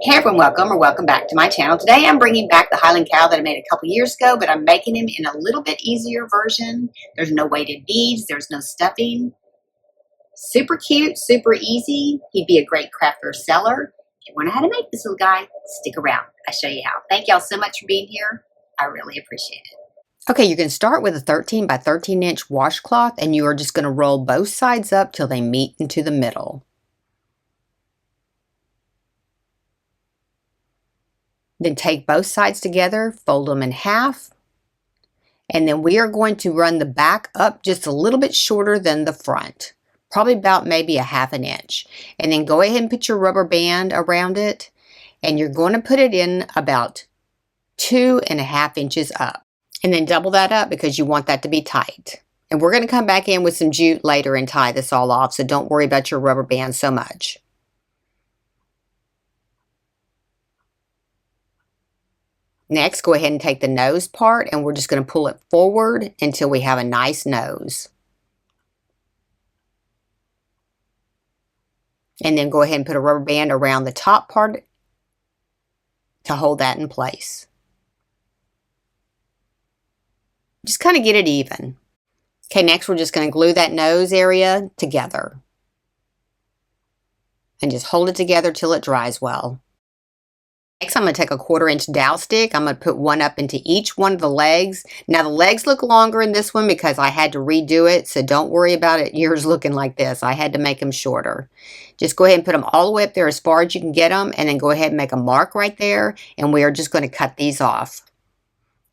Hey everyone, welcome back to my channel. Today I'm bringing back the Highland Cow that I made a couple years ago, but I'm making him in a little bit easier version. There's no weighted beads, there's no stuffing. Super cute, super easy. He'd be a great craft or seller. If you want to know how to make this little guy, stick around. I'll show you how. Thank y'all so much for being here. I really appreciate it. Okay, you're going to start with a 13 by 13 inch washcloth, and you are just going to roll both sides up till they meet into the middle. Then take both sides together, fold them in half, and then we are going to run the back up just a little bit shorter than the front, probably about maybe a ½ inch. And then go ahead and put your rubber band around it, and you're going to put it in about 2½ inches up. And then double that up because you want that to be tight. And we're going to come back in with some jute later and tie this all off, so don't worry about your rubber band so much. Next, go ahead and take the nose part, and we're just going to pull it forward until we have a nice nose. And then go ahead and put a rubber band around the top part to hold that in place. Just kind of get it even. Okay, next we're just going to glue that nose area together. And just hold it together till it dries well. Next, I'm going to take a 1/4 inch dowel stick. I'm going to put one up into each one of the legs. Now, the legs look longer in this one because I had to redo it, so don't worry about it yours looking like this. I had to make them shorter. Just go ahead and put them all the way up there as far as you can get them, and then go ahead and make a mark right there, and we are just going to cut these off.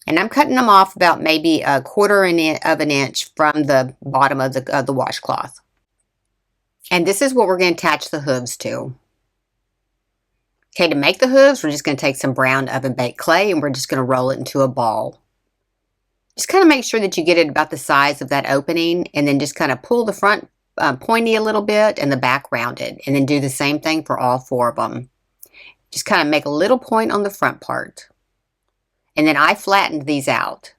And I'm cutting them off about maybe a 1/4 of an inch from the bottom of the washcloth. And this is what we're going to attach the hooves to. Okay, to make the hooves, we're just going to take some brown oven baked clay, and we're just going to roll it into a ball. Just kind of make sure that you get it about the size of that opening, and then just kind of pull the front pointy a little bit and the back rounded, and then do the same thing for all 4 of them. Just kind of make a little point on the front part. And then I flattened these out.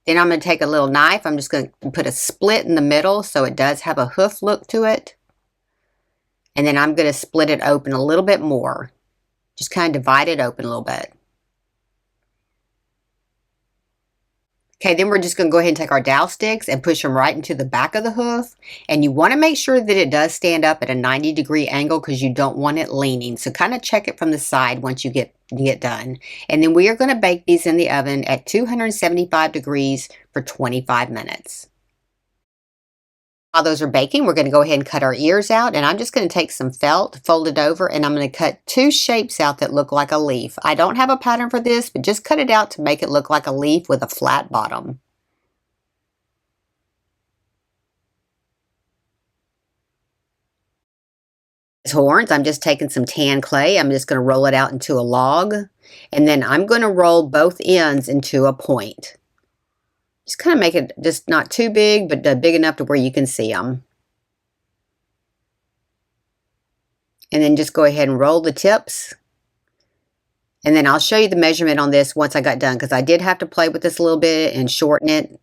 Then I'm going to take a little knife. I'm just going to put a split in the middle so it does have a hoof look to it. And then I'm going to split it open a little bit more. Just kind of divide it open a little bit. Okay, then we're just going to go ahead and take our dowel sticks and push them right into the back of the hoof. And you want to make sure that it does stand up at a 90-degree angle because you don't want it leaning. So kind of check it from the side once you get done. And then we are going to bake these in the oven at 275 degrees for 25 minutes. While those are baking, we're going to go ahead and cut our ears out, and I'm just going to take some felt, fold it over, and I'm going to cut 2 shapes out that look like a leaf. I don't have a pattern for this, but just cut it out to make it look like a leaf with a flat bottom. As horns, I'm just taking some tan clay. I'm just going to roll it out into a log, and then I'm going to roll both ends into a point. Just kind of make it just not too big, but big enough to where you can see them. And then just go ahead and roll the tips. And then I'll show you the measurement on this once I got done, because I did have to play with this a little bit and shorten it.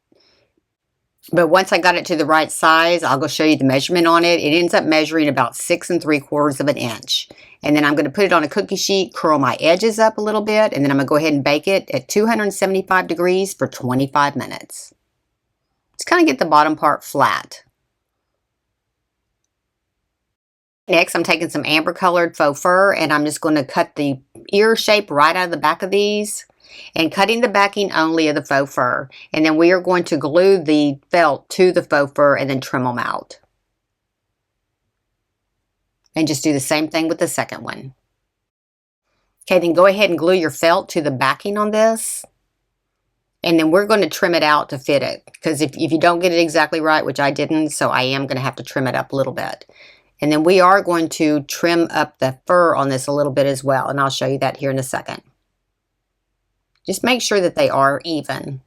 But once I got it to the right size, I'll go show you the measurement on it. It ends up measuring about 6 3/4 of an inch. And then I'm going to put it on a cookie sheet, curl my edges up a little bit, and then I'm going to go ahead and bake it at 275 degrees for 25 minutes. Just kind of get the bottom part flat. Next, I'm taking some amber colored faux fur, and I'm just going to cut the ear shape right out of the back of these, and cutting the backing only of the faux fur. And then we are going to glue the felt to the faux fur and then trim them out. And just do the same thing with the second one. Okay, then go ahead and glue your felt to the backing on this. And then we're going to trim it out to fit it. Because if you don't get it exactly right, which I didn't, so I am going to have to trim it up a little bit. And then we are going to trim up the fur on this a little bit as well. And I'll show you that here in a second. Just make sure that they are even.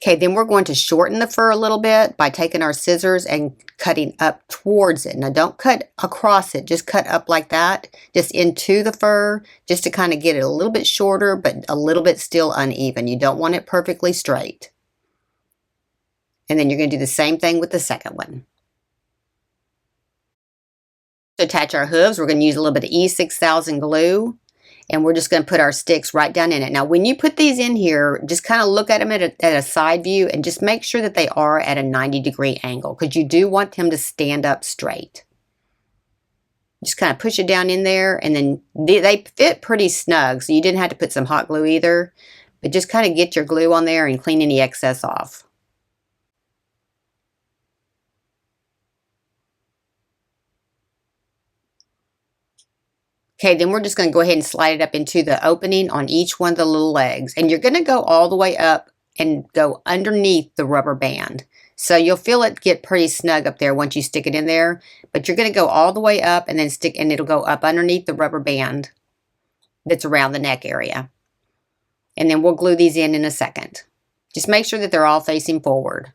Okay, then we're going to shorten the fur a little bit by taking our scissors and cutting up towards it. Now don't cut across it, just cut up like that, just into the fur, just to kind of get it a little bit shorter, but a little bit still uneven. You don't want it perfectly straight. And then you're going to do the same thing with the second one. To attach our hooves, we're going to use a little bit of E6000 glue. And we're just going to put our sticks right down in it. Now, when you put these in here, just kind of look at them at a side view and just make sure that they are at a 90-degree angle because you do want them to stand up straight. Just kind of push it down in there, and then they fit pretty snug, so you didn't have to put some hot glue either. But just kind of get your glue on there and clean any excess off. Okay, then we're just going to go ahead and slide it up into the opening on each one of the little legs. And you're going to go all the way up and go underneath the rubber band. So you'll feel it get pretty snug up there once you stick it in there. But you're going to go all the way up and then stick, and it'll go up underneath the rubber band that's around the neck area. And then we'll glue these in a second. Just make sure that they're all facing forward.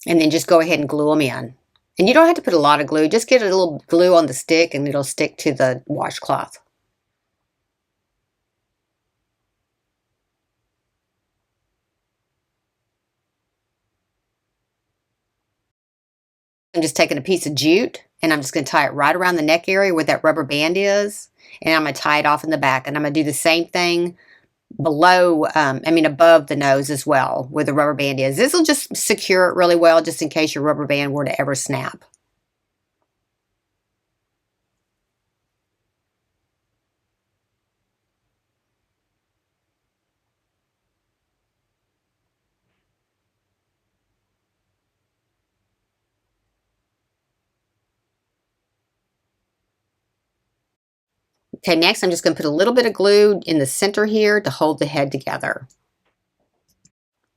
And then just go ahead and glue them in. And you don't have to put a lot of glue. Just get a little glue on the stick and it'll stick to the washcloth. I'm just taking a piece of jute and I'm just going to tie it right around the neck area where that rubber band is. And I'm going to tie it off in the back. And I'm going to do the same thing below, above the nose as well, where the rubber band is. This will just secure it really well, just in case your rubber band were to ever snap. Okay, next I'm just going to put a little bit of glue in the center here to hold the head together.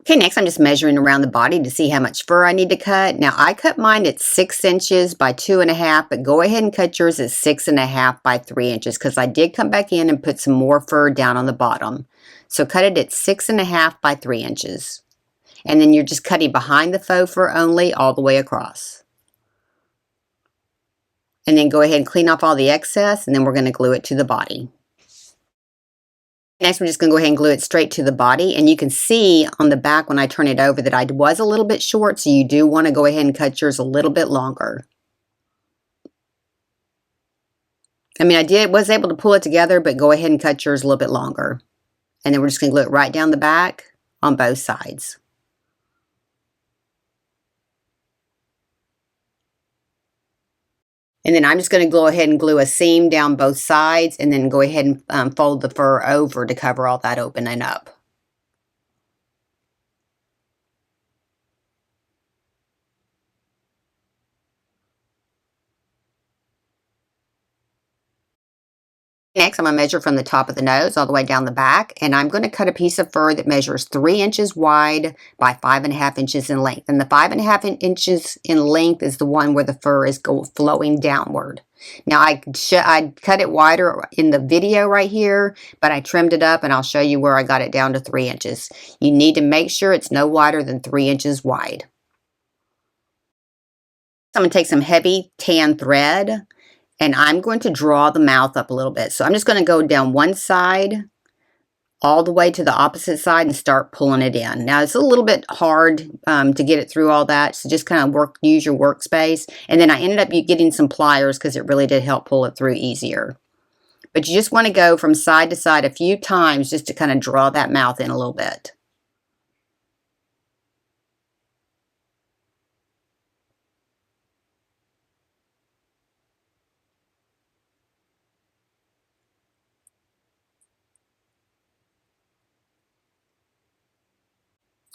Okay, next I'm just measuring around the body to see how much fur I need to cut. Now I cut mine at 6 inches by 2.5, but go ahead and cut yours at 6.5 by 3 inches because I did come back in and put some more fur down on the bottom. So cut it at 6.5 by 3 inches. And then you're just cutting behind the faux fur only all the way across. And then go ahead and clean off all the excess, and then we're going to glue it to the body. Next, we're just going to go ahead and glue it straight to the body. And you can see on the back when I turn it over that I was a little bit short, so you do want to go ahead and cut yours a little bit longer. I was able to pull it together, but go ahead and cut yours a little bit longer. And then we're just going to glue it right down the back on both sides. And then I'm just going to go ahead and glue a seam down both sides and then go ahead and fold the fur over to cover all that opening up. Next, I'm going to measure from the top of the nose all the way down the back, and I'm going to cut a piece of fur that measures 3 inches wide by 5.5 inches in length. And the 5.5 inches in length is the one where the fur is flowing downward. Now, I cut it wider in the video right here, but I trimmed it up, and I'll show you where I got it down to 3 inches. You need to make sure it's no wider than 3 inches wide. So I'm going to take some heavy tan thread, and I'm going to draw the mouth up a little bit. So I'm just going to go down one side all the way to the opposite side and start pulling it in. Now it's a little bit hard to get it through all that, so just kind of use your workspace. And then I ended up getting some pliers because it really did help pull it through easier. But you just want to go from side to side a few times just to kind of draw that mouth in a little bit.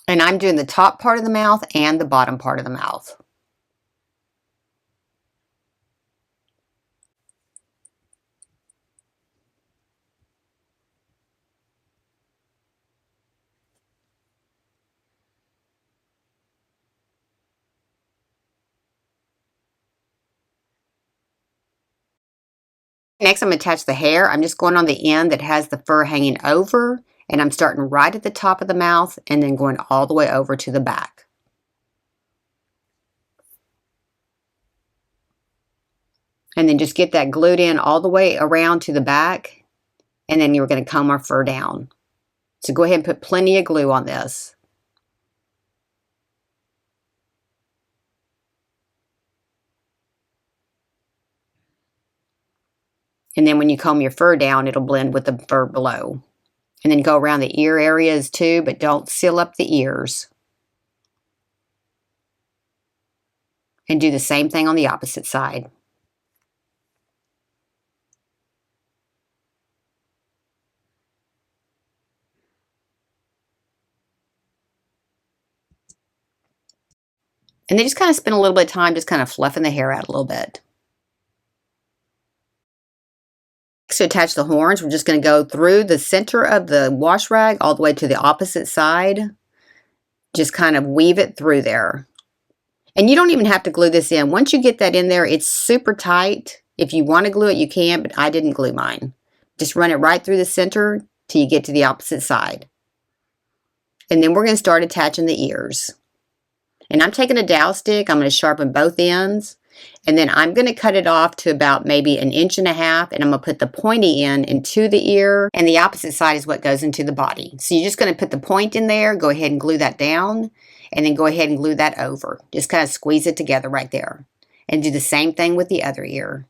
And I'm doing the top part of the mouth and the bottom part of the mouth. Next, I'm going to attach the hair. I'm just going on the end that has the fur hanging over, and I'm starting right at the top of the mouth and then going all the way over to the back. And then just get that glued in all the way around to the back, and then you're going to comb our fur down. So go ahead and put plenty of glue on this. And then when you comb your fur down, it'll blend with the fur below. And then go around the ear areas too, but don't seal up the ears. And do the same thing on the opposite side. And then just kind of spend a little bit of time just kind of fluffing the hair out a little bit. To attach the horns, we're just going to go through the center of the wash rag all the way to the opposite side. Just kind of weave it through there. And you don't even have to glue this in. Once you get that in there, it's super tight. If you want to glue it, you can, but I didn't glue mine. Just run it right through the center till you get to the opposite side. And then we're going to start attaching the ears. And I'm taking a dowel stick. I'm going to sharpen both ends. And then I'm going to cut it off to about maybe 1.5 inches, and I'm going to put the pointy end into the ear, and the opposite side is what goes into the body. So you're just going to put the point in there, go ahead and glue that down, and then go ahead and glue that over. Just kind of squeeze it together right there. And do the same thing with the other ear.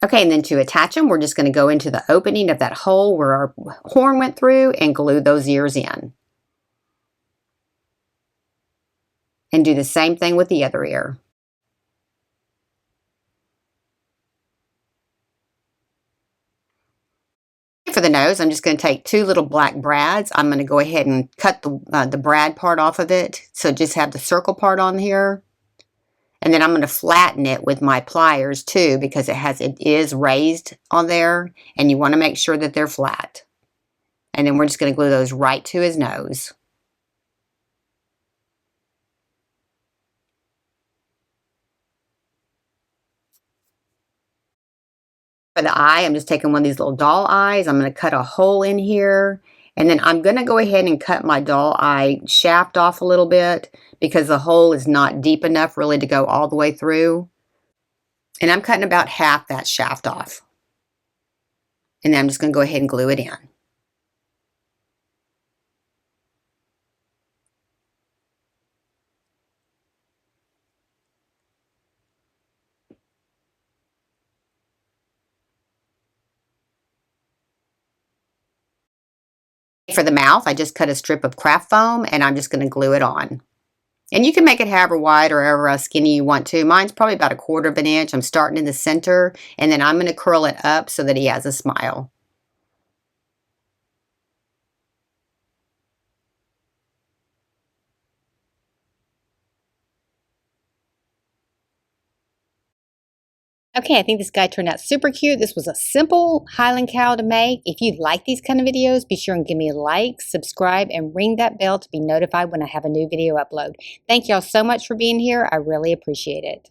Okay, and then to attach them, we're just going to go into the opening of that hole where our horn went through and glue those ears in. And do the same thing with the other ear. For the nose, I'm just going to take 2 little black brads. I'm going to go ahead and cut the brad part off of it. So just have the circle part on here. And then I'm going to flatten it with my pliers too, because it is raised on there, and you want to make sure that they're flat. And then we're just going to glue those right to his nose. For the eye, I'm just taking one of these little doll eyes. I'm going to cut a hole in here. And then I'm going to go ahead and cut my doll eye shaft off a little bit because the hole is not deep enough really to go all the way through. And I'm cutting about half that shaft off. And then I'm just going to go ahead and glue it in. For the mouth, I just cut a strip of craft foam, and I'm just going to glue it on. And you can make it however wide or however skinny you want to. Mine's probably about 1/4 inch. I'm starting in the center, and then I'm going to curl it up so that he has a smile. Okay, I think this guy turned out super cute. This was a simple Highland cow to make. If you like these kind of videos, be sure and give me a like, subscribe, and ring that bell to be notified when I have a new video upload. Thank y'all so much for being here. I really appreciate it.